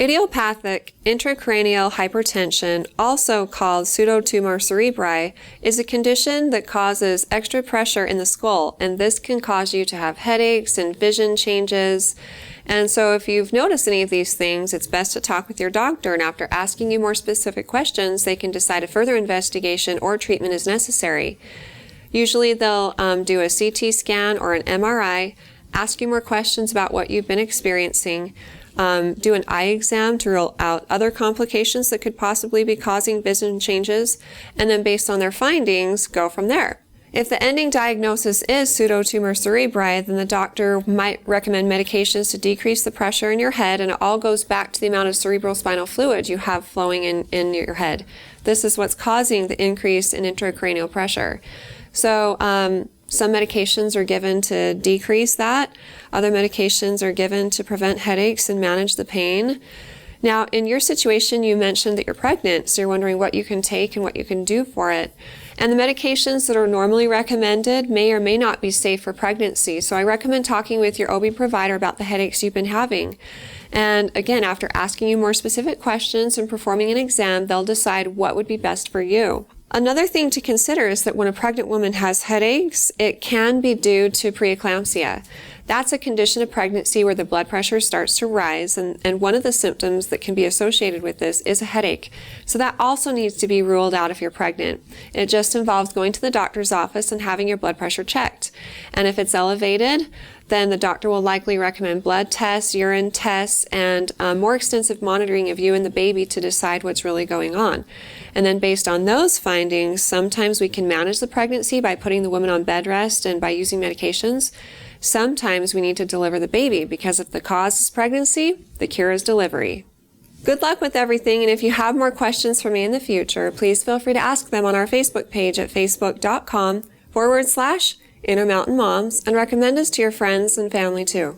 Idiopathic intracranial hypertension, also called pseudotumor cerebri, is a condition that causes extra pressure in the skull, and this can cause you to have headaches and vision changes. And so if you've noticed any of these things, it's best to talk with your doctor, and after asking you more specific questions, they can decide if further investigation or treatment is necessary. Usually they'll do a CT scan or an MRI, ask you more questions about what you've been experiencing, do an eye exam to rule out other complications that could possibly be causing vision changes, and then based on their findings, go from there. If the ending diagnosis is pseudotumor cerebri, then the doctor might recommend medications to decrease the pressure in your head, and it all goes back to the amount of cerebral spinal fluid you have flowing in your head. This is what's causing the increase in intracranial pressure. So some medications are given to decrease that. Other medications are given to prevent headaches and manage the pain. Now, in your situation, you mentioned that you're pregnant, so you're wondering what you can take and what you can do for it. And the medications that are normally recommended may or may not be safe for pregnancy. So I recommend talking with your OB provider about the headaches you've been having. And again, after asking you more specific questions and performing an exam, they'll decide what would be best for you. Another thing to consider is that when a pregnant woman has headaches, it can be due to preeclampsia. That's a condition of pregnancy where the blood pressure starts to rise, and one of the symptoms that can be associated with this is a headache. So that also needs to be ruled out if you're pregnant. It just involves going to the doctor's office and having your blood pressure checked. And if it's elevated, then the doctor will likely recommend blood tests, urine tests, and more extensive monitoring of you and the baby to decide what's really going on. And then based on those findings, sometimes we can manage the pregnancy by putting the woman on bed rest and by using medications. Sometimes we need to deliver the baby, because if the cause is pregnancy, the cure is delivery. Good luck with everything, and if you have more questions for me in the future, please feel free to ask them on our Facebook page at facebook.com/Intermountain Moms, and recommend us to your friends and family too.